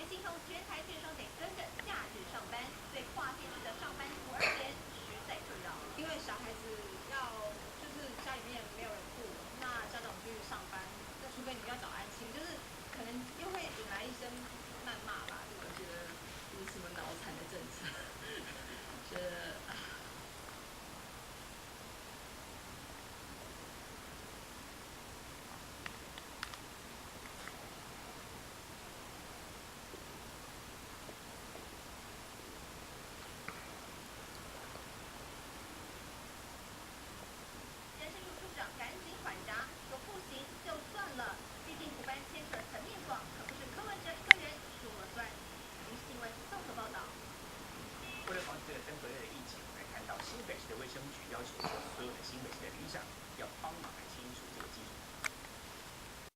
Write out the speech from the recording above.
形容全台券商得跟着假日上班，对跨县市的上班族而言实在困扰。因为小孩子要就是家里面没有人顾，那家长去上班，那除非你要找安亲，就是可能又会引来一声谩骂吧。我觉得这是什么脑残的政策？觉得啊。人事处处长赶紧缓闸，说不行就算了，毕竟补班牵扯层面广，可不是柯文哲一个人说了算。于新闻综合报道。为了防止这个登革热的疫情，我们看到新北市的卫生局要求说，所有的新北市的里长要帮忙来清除这个基础